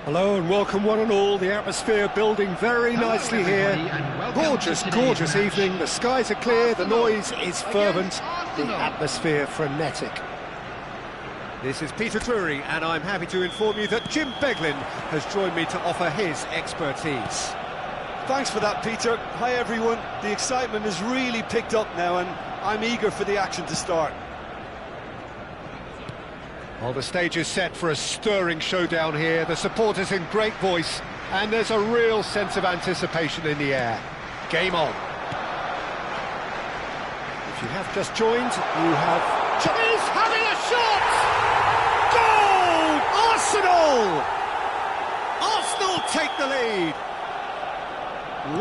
Hello and welcome one and all. The atmosphere building very nicely here. Gorgeous, gorgeous evening. The skies are clear, the noise is fervent, the atmosphere frenetic. This is Peter Drury and I'm happy to inform you that Jim Beglin has joined me to offer his expertise. Thanks for that, Peter. Hi everyone. The excitement has really picked up now and I'm eager for the action to start. Well, the stage is set for a stirring showdown here. The supporters in great voice, and there's a real sense of anticipation in the air. Game on. If you have just joined, you have... He's having a shot! Goal! Arsenal! Arsenal take the lead.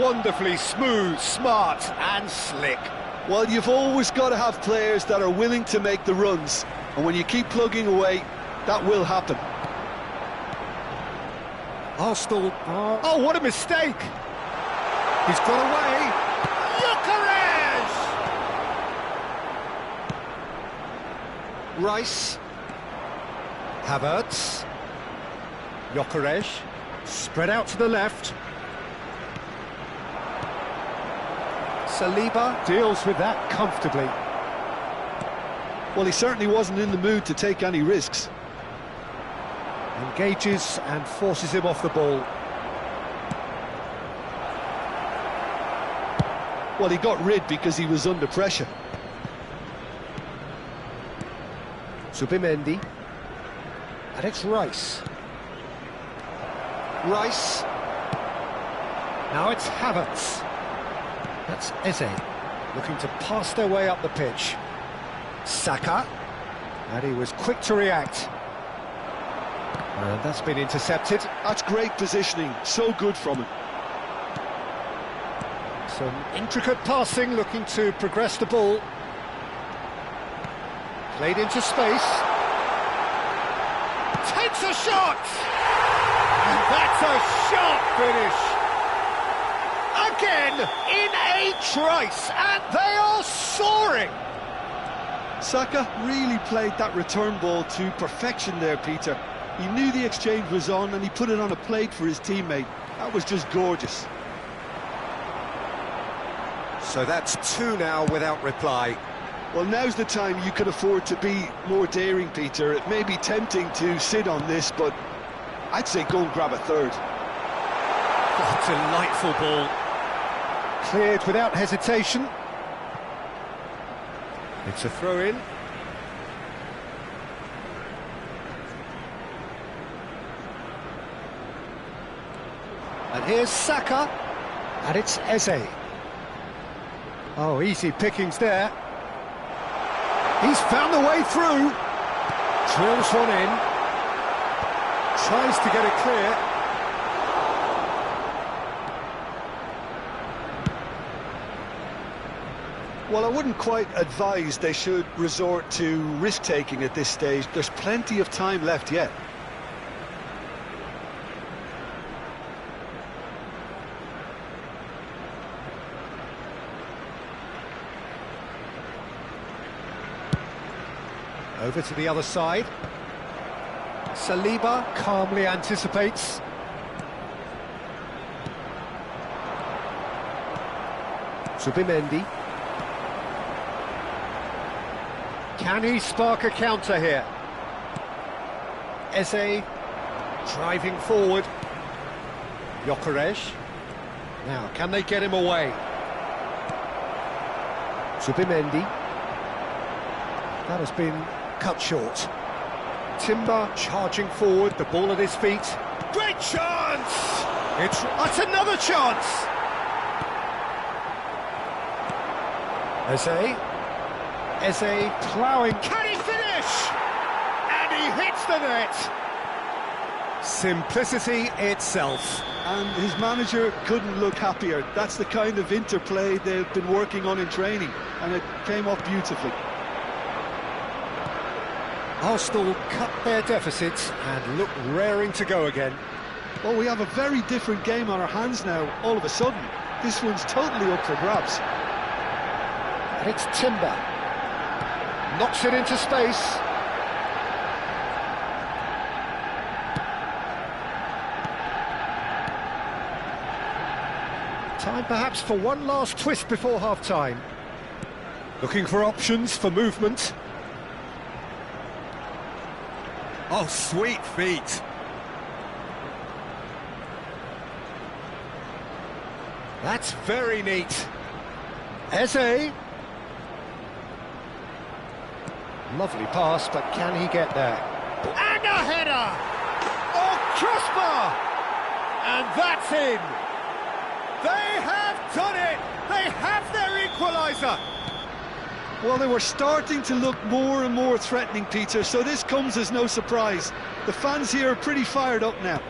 Wonderfully smooth, smart and slick. Well, you've always got to have players that are willing to make the runs. And when you keep plugging away, that will happen. Arsenal... Oh, what a mistake! He's got away. Gyökeres! Rice. Havertz. Gyökeres. Spread out to the left. Saliba deals with that comfortably. Well, he certainly wasn't in the mood to take any risks. Engages and forces him off the ball. Well, he got rid because he was under pressure. Zubimendi. And it's Rice. Rice. Now it's Havertz. That's Eze, looking to pass their way up the pitch. Saka, and he was quick to react. And that's been intercepted. That's great positioning, so good from him. Some intricate passing, looking to progress the ball. Played into space. Takes a shot! And that's a sharp finish! Again, in a trice, and they are soaring! Saka really played that return ball to perfection there, Peter. He knew the exchange was on and he put it on a plate for his teammate. That was just gorgeous. So that's two now without reply. Well, now's the time you can afford to be more daring, Peter. It may be tempting to sit on this, but I'd say go and grab a third. Oh, delightful ball. Cleared without hesitation. It's a throw-in. And here's Saka. And it's Eze. Oh, easy pickings there. He's found the way through. Drills one in. Tries to get it clear. Well, I wouldn't quite advise they should resort to risk-taking at this stage. There's plenty of time left yet. Over to the other side. Saliba calmly anticipates. Zubimendi. Can he spark a counter here? Eze driving forward. Gyökeres. Now, can they get him away? Zubimendi. That has been cut short. Timber charging forward, the ball at his feet. Great chance! That's another chance! Eze ploughing. Can he finish? And he hits the net. Simplicity itself. And his manager couldn't look happier. That's the kind of interplay they've been working on in training, and it came off beautifully. Arsenal cut their deficit and look raring to go again. Well, we have a very different game on our hands now, all of a sudden. This one's totally up for grabs. And it's Timber. Knocks it into space. Time perhaps for one last twist before half-time. Looking for options for movement. Oh, sweet feet. That's very neat. Eze. Lovely pass, but can he get there? And a header! Oh, crossbar! And that's in! They have done it! They have their equaliser! Well, they were starting to look more and more threatening, Peter, so this comes as no surprise. The fans here are pretty fired up now.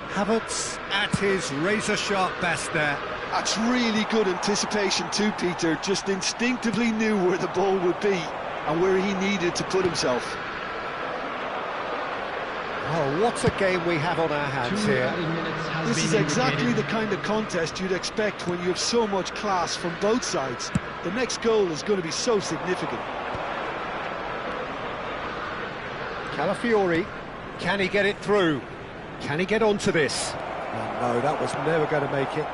Havertz at his razor-sharp best there. That's really good anticipation too, Peter. Just instinctively knew where the ball would be and where he needed to put himself. Oh, what a game we have on our hands here. This is exactly the kind of contest you'd expect when you have so much class from both sides. The next goal is going to be so significant. Calafiori, can he get it through? Can he get onto this? Oh, no, that was never going to make it.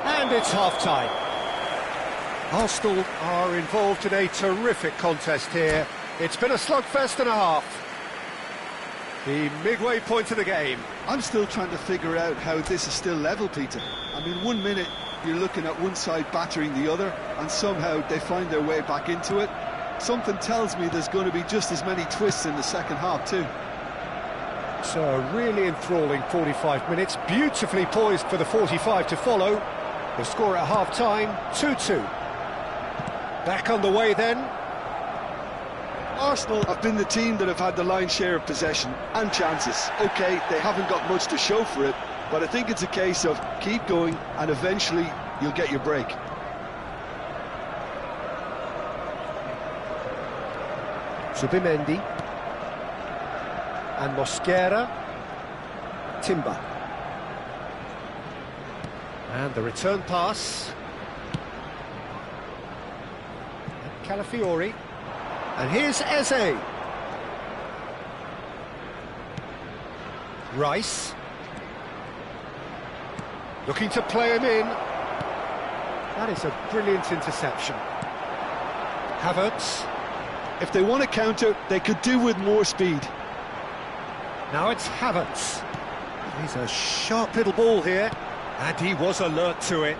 And it's half-time. Arsenal are involved in a terrific contest here. It's been a slugfest and a half. The midway point of the game. I'm still trying to figure out how this is still level, Peter. I mean, 1 minute you're looking at one side battering the other, and somehow they find their way back into it. Something tells me there's going to be just as many twists in the second half too. So a really enthralling 45 minutes, beautifully poised for the 45 to follow. The score at half-time, 2-2. Back on the way then. Arsenal have been the team that have had the lion's share of possession and chances. OK, they haven't got much to show for it, but I think it's a case of keep going and eventually you'll get your break. Zubimendi. And Mosquera. Timber. And the return pass. And Calafiori. And here's Eze. Rice. Looking to play him in. That is a brilliant interception. Havertz. If they want to counter, they could do with more speed. Now it's Havertz. He's a sharp little ball here. And he was alert to it.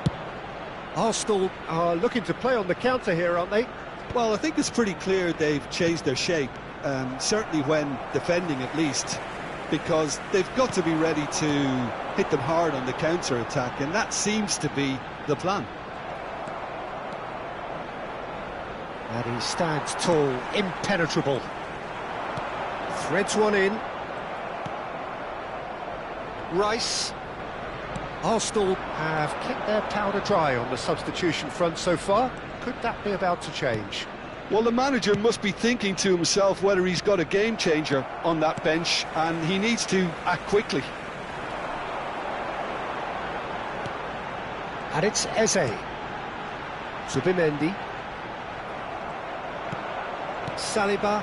Arsenal are looking to play on the counter here, aren't they? Well, I think it's pretty clear they've changed their shape, certainly when defending at least, because they've got to be ready to hit them hard on the counter-attack, and that seems to be the plan. And he stands tall, impenetrable. Threads one in. Rice. Arsenal have kept their powder dry on the substitution front so far. Could that be about to change? Well, the manager must be thinking to himself whether he's got a game-changer on that bench, and he needs to act quickly. And it's Eze. Zubimendi. Saliba.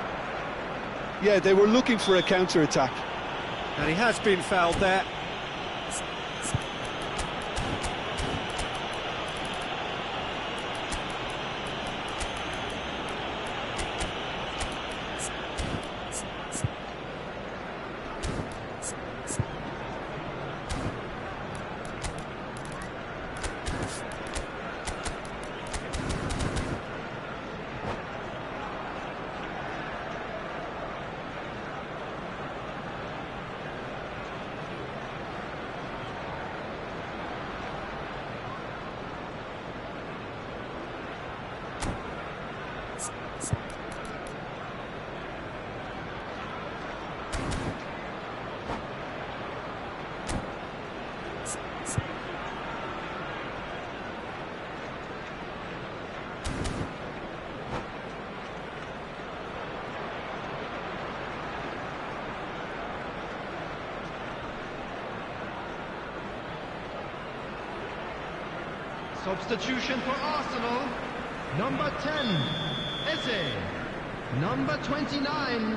Yeah, they were looking for a counter-attack. And he has been fouled there. Substitution for Arsenal, number 10, Eze. Number 29,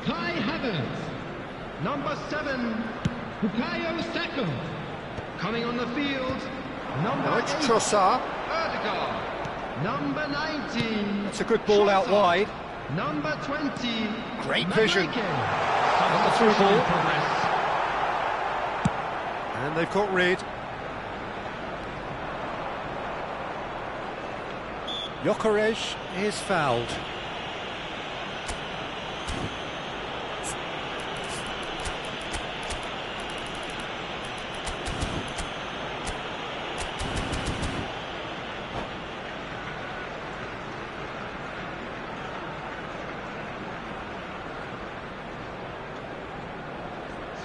Kai Havertz. Number 7, Bukayo Saka. Coming on the field, number Now it's 8, Trossard. Erdegaard. Number 19. It's a good ball out Trossard. wide. Number 20. Great vision. On the through ball. And they've got rid. Gyökeres is fouled.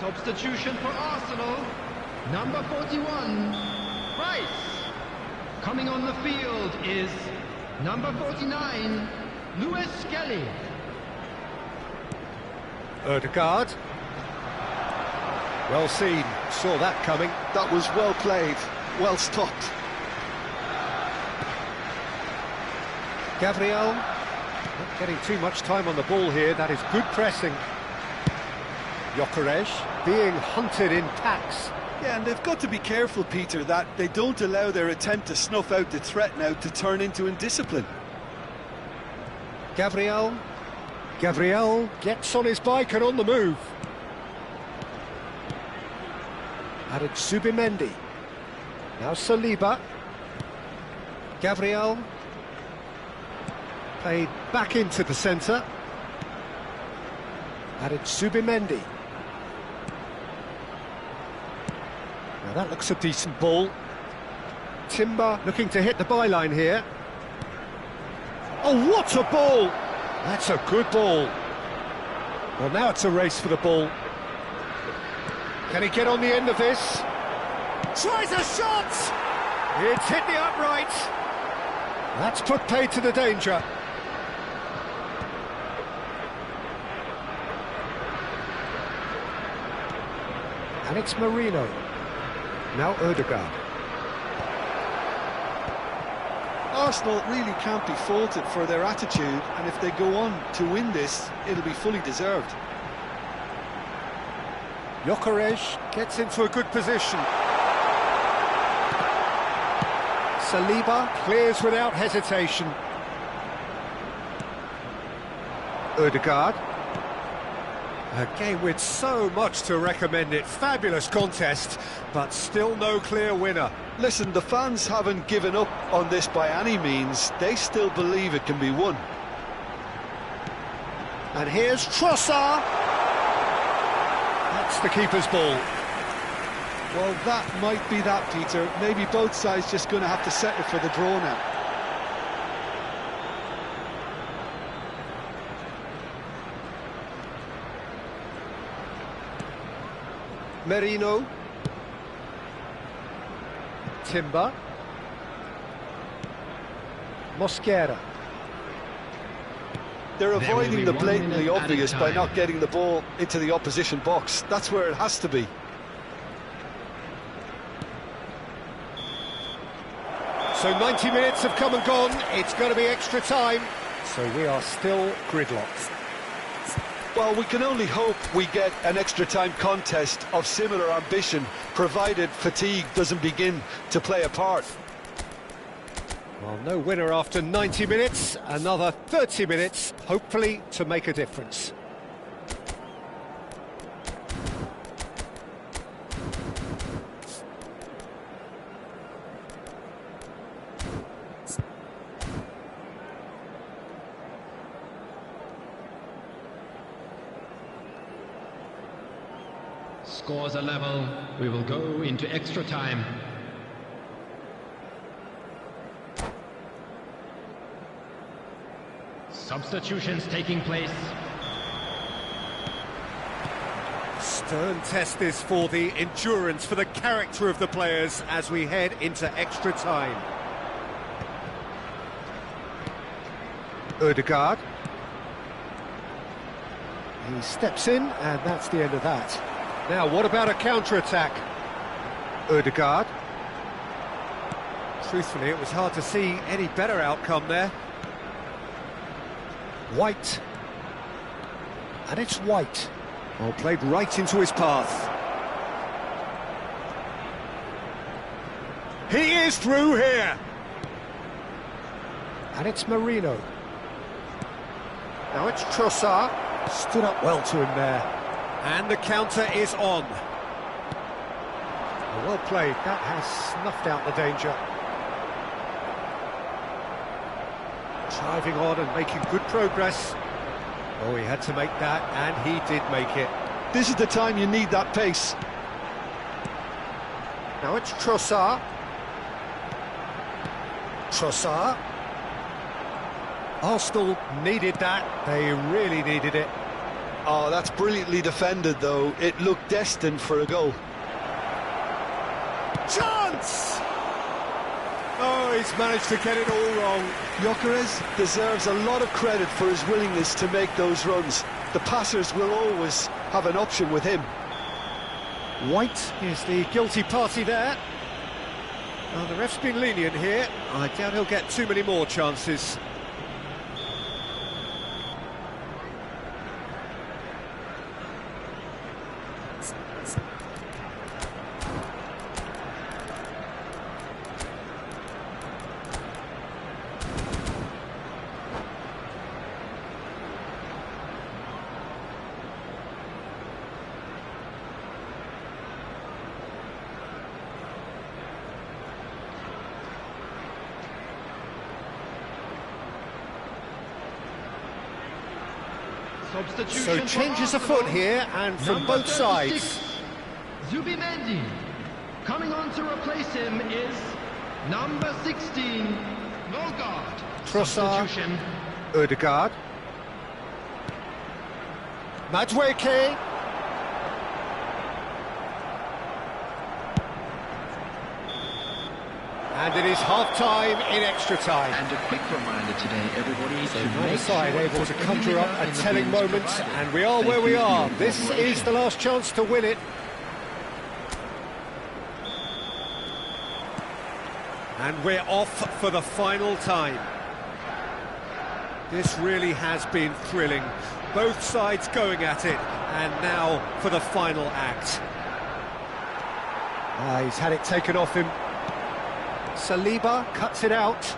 Substitution for Arsenal, number 41, Rice. Coming on the field is number 49, Lewis Skelly. Erdegaard. Well seen, saw that coming. That was well played, well stopped. Gabriel, not getting too much time on the ball here, that is good pressing. Gyökeres being hunted in packs. Yeah, and they've got to be careful, Peter, that they don't allow their attempt to snuff out the threat now to turn into indiscipline. Gabriel gets on his bike and on the move. Added Zubimendi. Now Saliba. Gabriel. Played back into the centre. Added Zubimendi. Now that looks a decent ball. Timber looking to hit the byline here. Oh, what a ball! That's a good ball. Well, now it's a race for the ball. Can he get on the end of this? Tries a shot! It's hit the upright. That's put paid to the danger. And it's Marino. Now Erdegaard. Arsenal really can't be faulted for their attitude, and if they go on to win this, it'll be fully deserved. Gyökeres gets into a good position. Saliba clears without hesitation. Erdegaard. A game with so much to recommend it. Fabulous contest, but still no clear winner. Listen, the fans haven't given up on this by any means. They still believe it can be won. And here's Trossard. That's the keeper's ball. Well, that might be that, Peter. Maybe both sides just going to have to settle for the draw now. Merino. Timber. Mosquera. They're avoiding the blatantly obvious by not getting the ball into the opposition box. That's where it has to be. So 90 minutes have come and gone. It's going to be extra time. So we are still gridlocked. Well, we can only hope we get an extra time contest of similar ambition, provided fatigue doesn't begin to play a part. Well, no winner after 90 minutes. Another 30 minutes, hopefully, to make a difference. Scores are level. We will go into extra time. Substitutions taking place. Stern test this for the endurance, for the character of the players as we head into extra time. Erdegaard. He steps in, and that's the end of that. Now, what about a counter-attack? Erdegaard. Truthfully, it was hard to see any better outcome there. White. And it's White. Well, played right into his path. He is through here. And it's Marino. Now it's Trossard. Stood up well to him there. And the counter is on. Well played. That has snuffed out the danger. Driving on and making good progress. Oh, he had to make that, and he did make it. This is the time you need that pace. Now it's Trossard. Trossard. Arsenal needed that. They really needed it. Oh, that's brilliantly defended, though. It looked destined for a goal. Chance! Oh, he's managed to get it all wrong. Gyökeres deserves a lot of credit for his willingness to make those runs. The passers will always have an option with him. White is the guilty party there. Well, the ref's been lenient here. I doubt he'll get too many more chances. So changes afoot here, and from both sides. Zubimendi. Coming on to replace him is number 16, Volgard. Trossard, Ødegaard, Madueke. And it is half-time in extra time. And a quick reminder today, everybody, So neither side able to conjure up a telling moment, and we are where we are. This is the last chance to win it. And we're off for the final time. This really has been thrilling. Both sides going at it, and now for the final act. He's had it taken off him. Saliba cuts it out.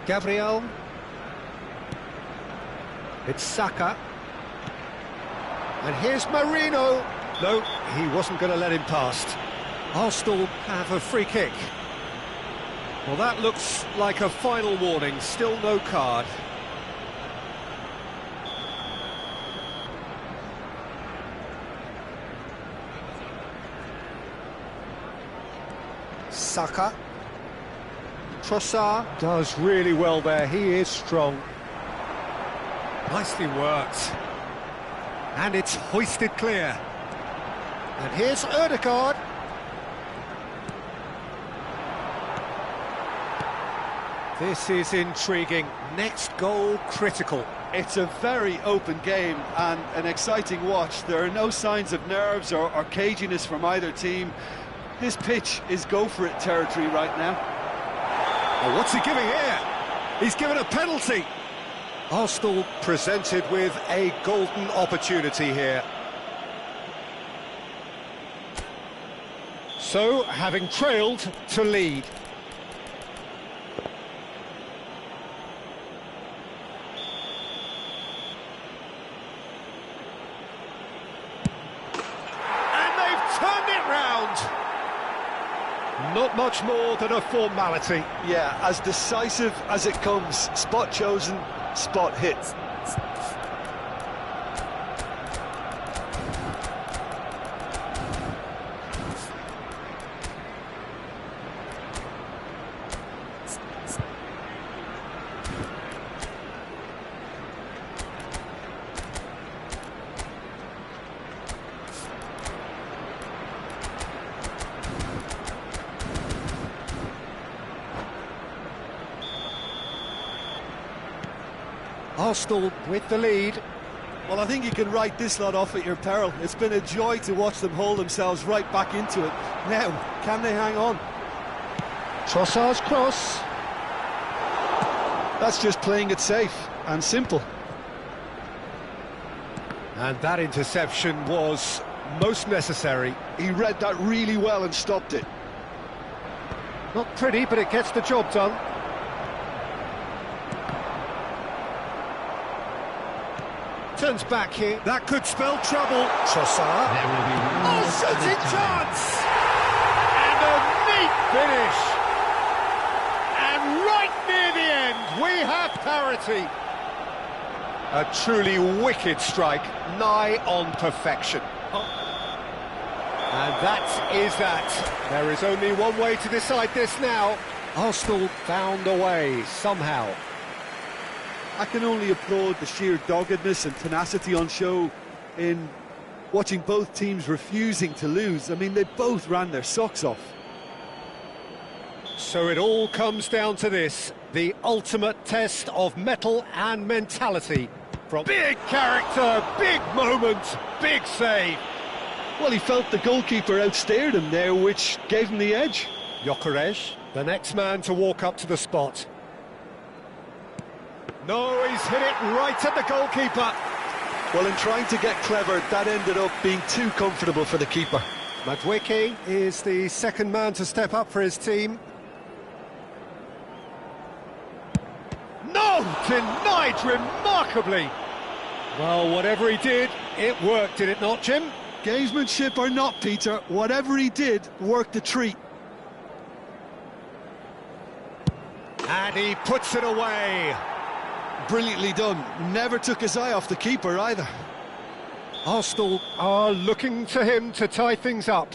Gabriel. It's Saka. And here's Marino. No, he wasn't going to let him past. Arsenal have a free kick. Well, that looks like a final warning. Still no card. Saka. Trossard does really well there. He is strong. Nicely worked. And it's hoisted clear. And here's Ødegaard. This is intriguing. Next goal critical. It's a very open game and an exciting watch. There are no signs of nerves or caginess from either team. This pitch is go-for-it territory right now. Oh, what's he giving here? He's given a penalty. Arsenal presented with a golden opportunity here. So, having trailed, to lead. And they've turned it round. Not much more than a formality. Yeah, as decisive as it comes. Spot chosen, spot hit. Arsenal with the lead. Well, I think you can write this lot off at your peril. It's been a joy to watch them hold themselves right back into it. Now, can they hang on? Trossard's cross. That's just playing it safe and simple. And that interception was most necessary. He read that really well and stopped it. Not pretty, but it gets the job done. Turns back here. That could spell trouble. Trossard. There will be Oh, one shooting added time. chance! And a neat finish. And right near the end, we have parity. A truly wicked strike, nigh on perfection. And that is that. There is only one way to decide this now. Arsenal found a way, somehow. I can only applaud the sheer doggedness and tenacity on show in watching both teams refusing to lose. I mean, they both ran their socks off. So it all comes down to this, the ultimate test of mettle and mentality. From big character, big moment, big save. Well, he felt the goalkeeper outstared him there, which gave him the edge. Gyökeres, the next man to walk up to the spot. No, he's hit it right at the goalkeeper. Well, in trying to get clever, that ended up being too comfortable for the keeper. Madueke is the second man to step up for his team. No! Denied remarkably! Well, whatever he did, it worked, did it not, Jim? Gamesmanship or not, Peter, whatever he did worked a treat. And he puts it away. Brilliantly done. Never took his eye off the keeper either. Arsenal are looking to him to tie things up.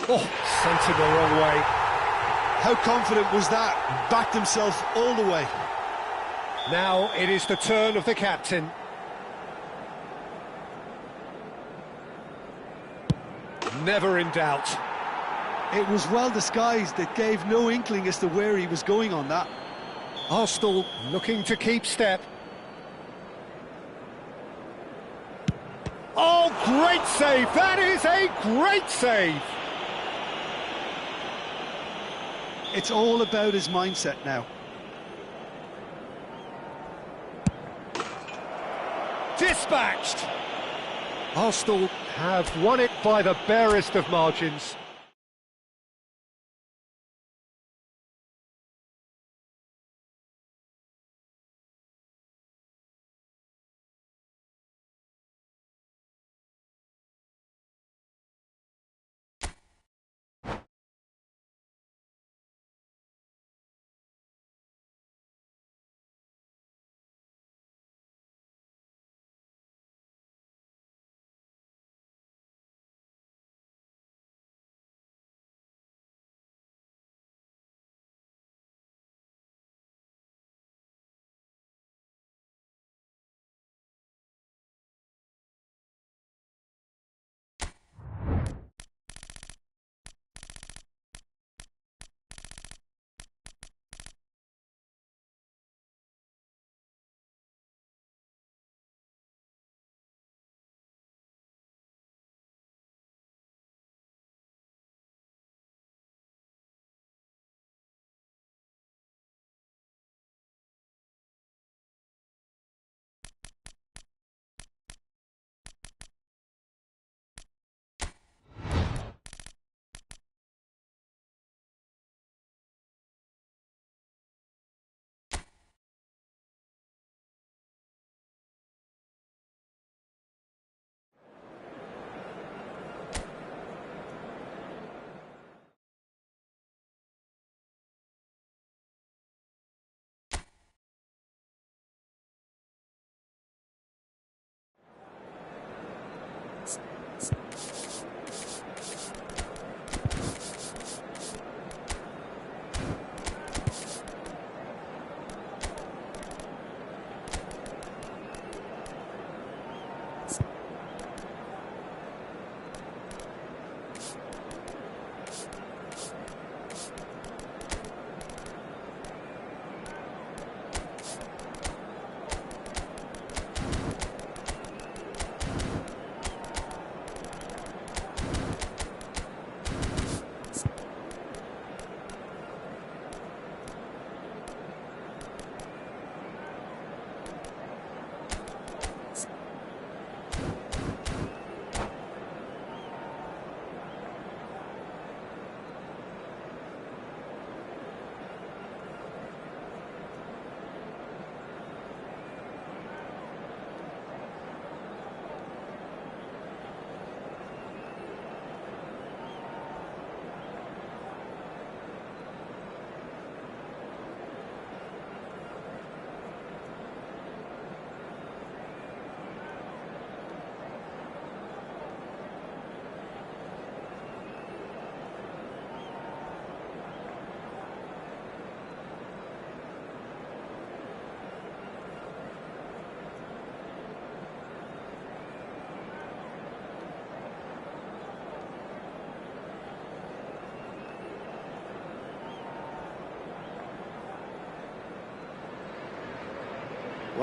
Oh, sent it the wrong way. How confident was that? Backed himself all the way. Now it is the turn of the captain. Never in doubt. It was well disguised. It gave no inkling as to where he was going on that. Arsenal looking to keep step. Oh, great save! That is a great save! It's all about his mindset now. Dispatched! Arsenal have won it by the barest of margins.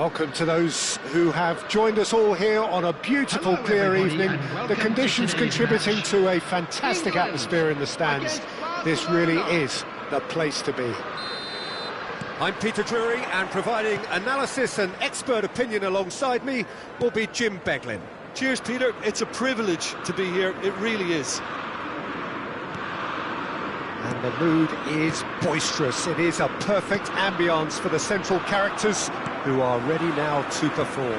Welcome to those who have joined us all here on a beautiful, clear evening. The conditions contributing to a fantastic atmosphere in the stands. This really is the place to be. I'm Peter Drury, and providing analysis and expert opinion alongside me will be Jim Beglin. Cheers, Peter. It's a privilege to be here. It really is. And the mood is boisterous. It is a perfect ambience for the central characters who are ready now to perform.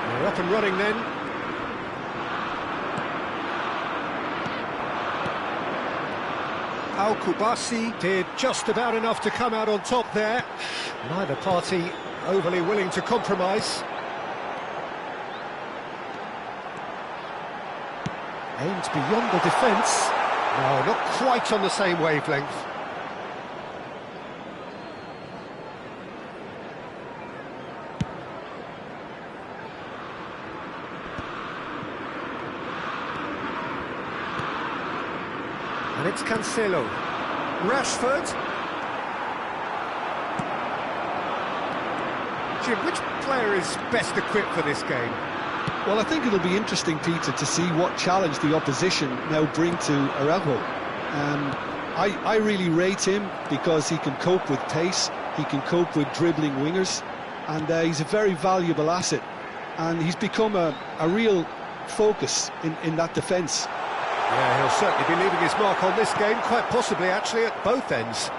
We're up and running then. Al-Kubasi did just about enough to come out on top there. Neither party overly willing to compromise. Aimed beyond the defence. No, not quite on the same wavelength. And it's Cancelo. Rashford. Jim, which player is best equipped for this game? Well, I think it'll be interesting, Peter, to see what challenge the opposition now bring to Araujo. I really rate him because he can cope with pace, he can cope with dribbling wingers, and he's a very valuable asset. And he's become a real focus in that defence. Yeah, he'll certainly be leaving his mark on this game, quite possibly actually at both ends.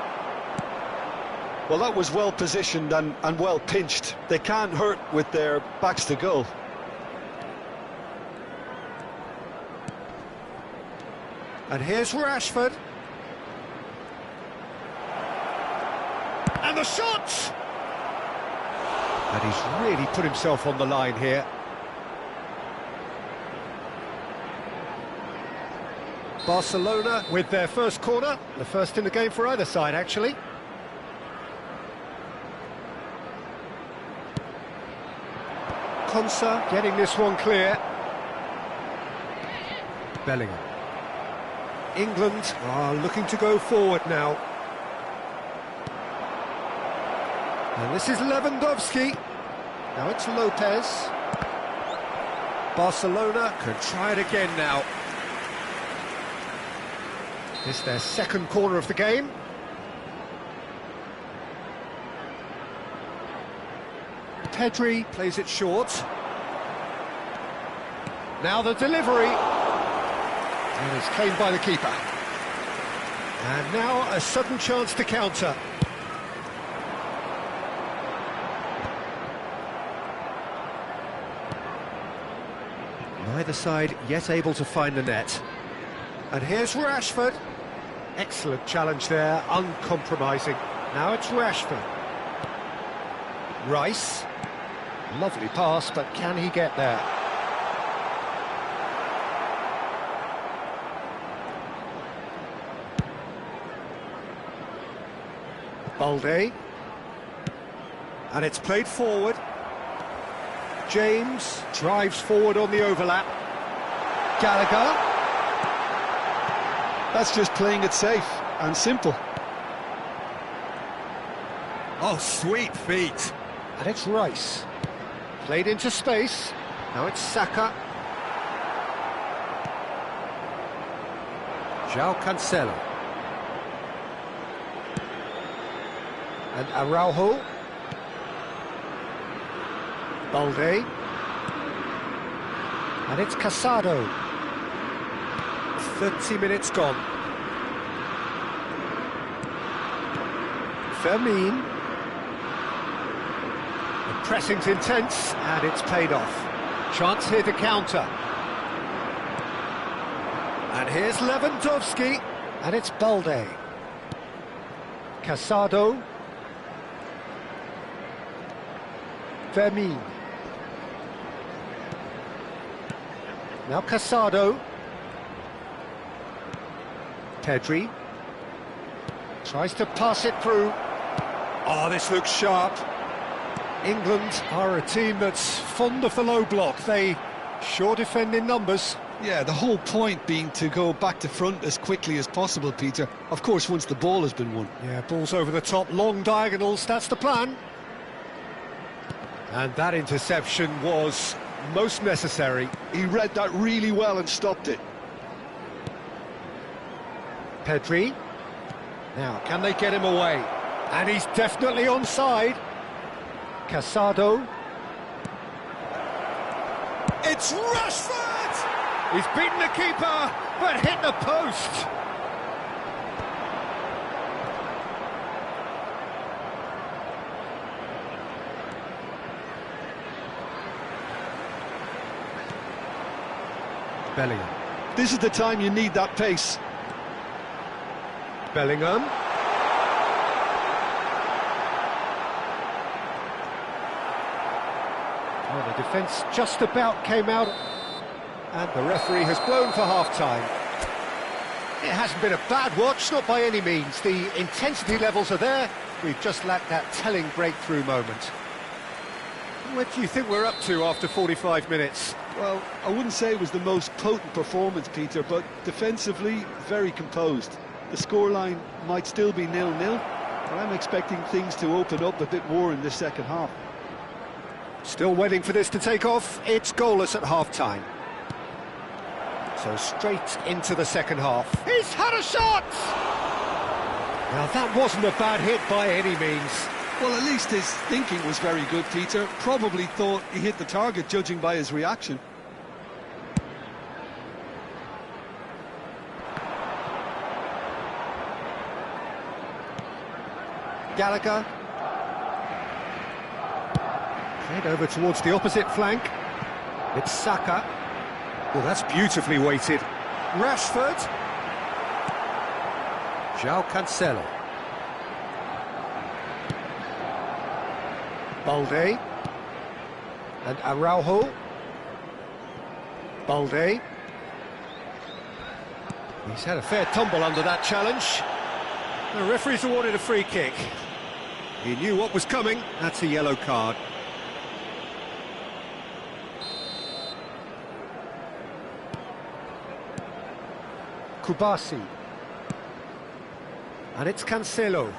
Well, that was well positioned and well pinched. They can't hurt with their backs to goal. And here's Rashford. And the shot! And he's really put himself on the line here. Barcelona with their first corner, the first in the game for either side, actually. Konsa getting this one clear. Bellingham. England are looking to go forward now. And this is Lewandowski. Now it's Lopez. Barcelona can try it again now. It's their second corner of the game. Pedri plays it short. Now the delivery. And it's claimed by the keeper. And now a sudden chance to counter. Neither side yet able to find the net. And here's Rashford. Excellent challenge there, uncompromising. Now it's Rashford. Rice. Lovely pass, but can he get there? Balde. And it's played forward. James drives forward on the overlap. Gallagher. That's just playing it safe and simple. Oh, sweet feet. And it's Rice. Played into space. Now it's Saka. João Cancelo. And Araujo. Balde. And it's Casado. 30 minutes gone. Fermin. The pressing's intense, and it's paid off. Chance here to counter. And here's Lewandowski, and it's Balde. Casado. Fermin. Now Casado. Pedri. Tries to pass it through. Oh, this looks sharp. England are a team that's fond of the low block. They sure defend in numbers. Yeah, the whole point being to go back to front as quickly as possible, Peter. Of course, once the ball has been won. Yeah, balls over the top, long diagonals, that's the plan. And that interception was most necessary. He read that really well and stopped it. Pedri. Now, can they get him away? And he's definitely onside. Casado. It's Rashford! He's beaten the keeper, but hit the post. Bellingham. This is the time you need that pace. Bellingham. Well, the defence just about came out, and the referee has blown for half-time. It hasn't been a bad watch, not by any means. The intensity levels are there. We've just lacked that telling breakthrough moment. What do you think we're up to after 45 minutes? Well, I wouldn't say it was the most potent performance, Peter, but defensively, very composed. The scoreline might still be 0-0, but I'm expecting things to open up a bit more in this second half. Still waiting for this to take off. It's goalless at half-time. So straight into the second half. He's had a shot! Now that wasn't a bad hit by any means. Well, at least his thinking was very good, Peter. Probably thought he hit the target, judging by his reaction. Gallagher. Head over towards the opposite flank. It's Saka. Well, that's beautifully weighted. Rashford. João Cancelo. Balde. And Araujo. Balde. He's had a fair tumble under that challenge. The referee's awarded a free kick. He knew what was coming. That's a yellow card. Kubasi. And it's Cancelo.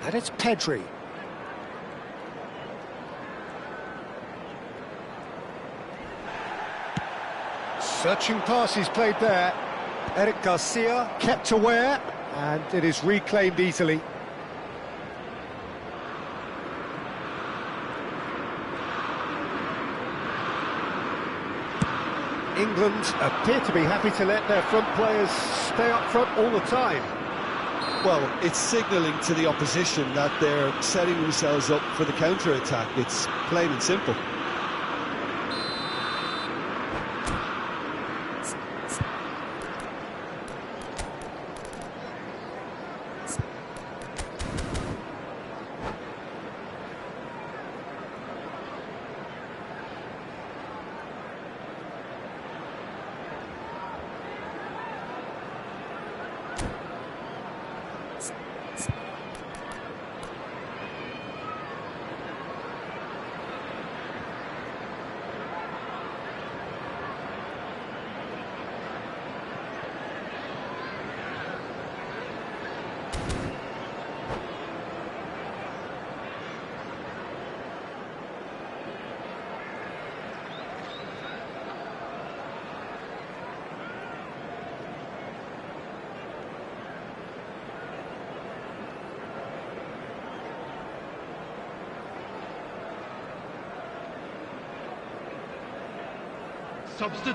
And it's Pedri. Searching pass he's played there. Eric Garcia kept aware, and it is reclaimed easily. England appear to be happy to let their front players stay up front all the time. Well, it's signalling to the opposition that they're setting themselves up for the counter-attack. It's plain and simple.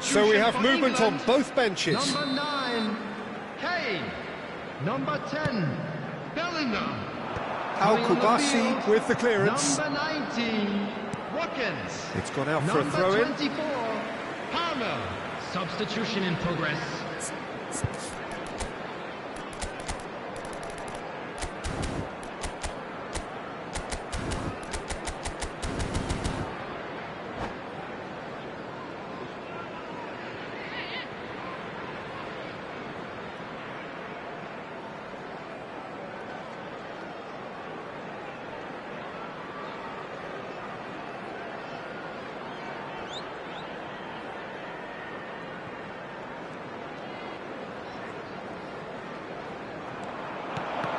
So we have movement on both benches. Number 9, Kane. Number 10, Bellingham. Al Kubasi with the clearance. Number 19, Watkins. It's gone out for a throw-in. Number 24, Palmer. Substitution in progress.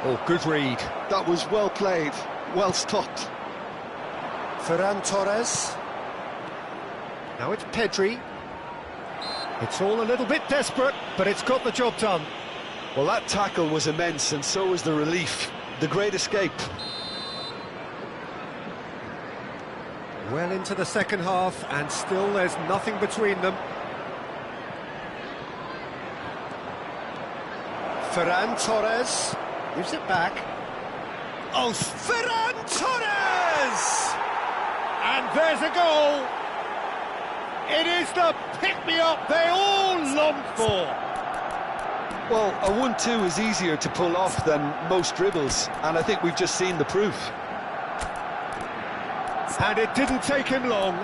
Oh, good read. That was well played. well stopped. Ferran Torres. Now it's Pedri. It's all a little bit desperate, but it's got the job done. Well, that tackle was immense, and so was the relief. The great escape. Well into the second half, and still there's nothing between them. Ferran Torres gives it back. Oh, Ferran Torres! And there's a goal! It is the pick-me-up they all longed for! Well, a 1-2 is easier to pull off than most dribbles, and I think we've just seen the proof. And it didn't take him long.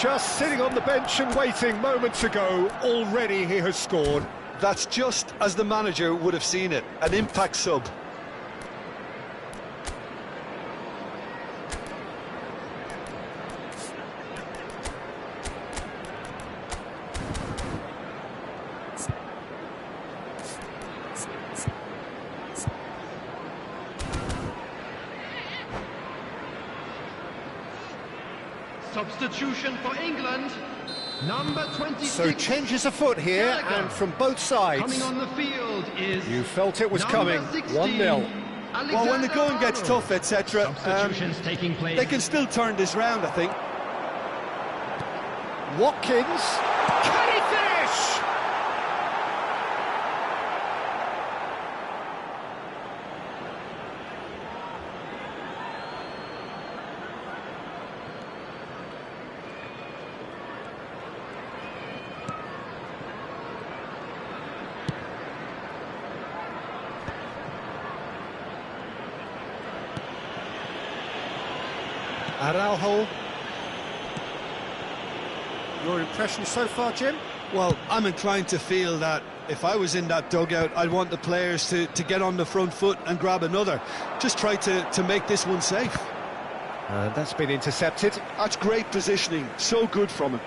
Just sitting on the bench and waiting moments ago, already he has scored. That's just as the manager would have seen it, an impact sub. Substitution for England, number 26. So changes afoot here, and from both sides. Coming on the field is You felt it was number coming. 16, 1-0. Well, when the going gets tough, etc., Substitutions taking place. they can still turn this round, I think. Watkins. Can he finish? Araujo. Your impression so far, Jim? Well, I'm inclined to feel that if I was in that dugout, I'd want the players to get on the front foot and grab another. Just try to make this one safe. That's been intercepted. That's great positioning, so good from him.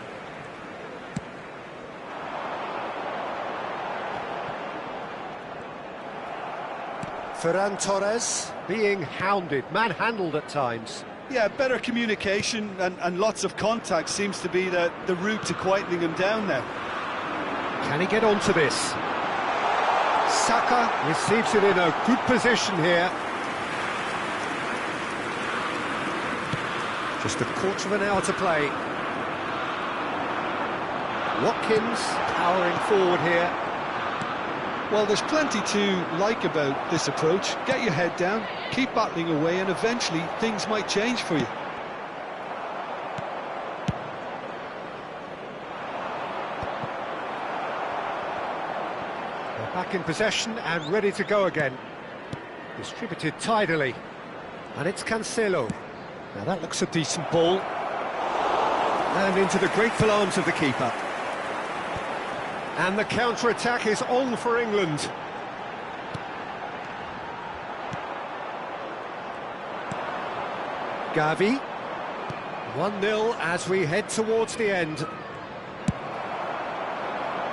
Ferran Torres being hounded, manhandled at times. Yeah, better communication and lots of contact seems to be the route to quietening him down now. Can he get onto this? Saka receives it in a good position here. Just a quarter of an hour to play. Watkins powering forward here. Well, there's plenty to like about this approach. Get your head down, keep battling away, and eventually things might change for you. They're back in possession and ready to go again. Distributed tidily. And it's Cancelo. Now that looks a decent ball. And into the grateful arms of the keeper. And the counter-attack is on for England. Gavi. 1-0 as we head towards the end.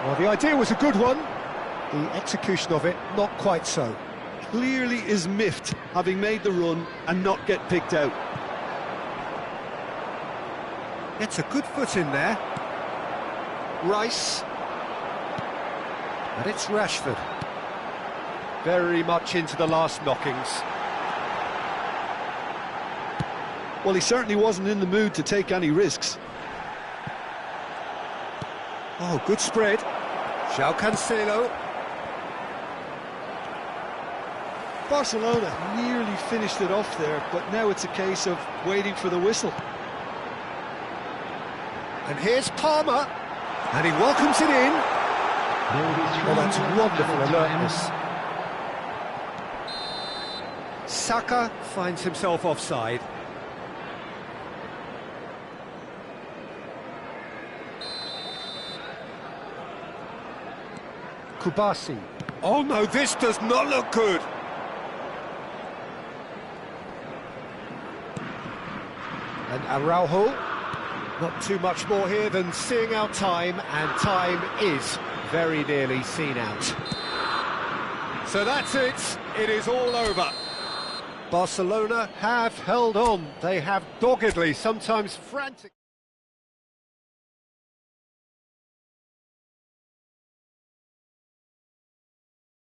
Well, the idea was a good one. The execution of it, not quite so. Clearly is miffed, having made the run and not get picked out. Gets a good foot in there. Rice. And it's Rashford. Very much into the last knockings. Well, he certainly wasn't in the mood to take any risks. Oh, good spread. João Cancelo. Barcelona nearly finished it off there, but now it's a case of waiting for the whistle. And here's Palmer. And he welcomes it in. Oh, that's wonderful alertness. Saka finds himself offside. Kubasi. Oh no, this does not look good. And Araujo. Not too much more here than seeing out time, and time is very nearly seen out. So that's it. It is all over. Barcelona have held on. They have doggedly, sometimes frantic.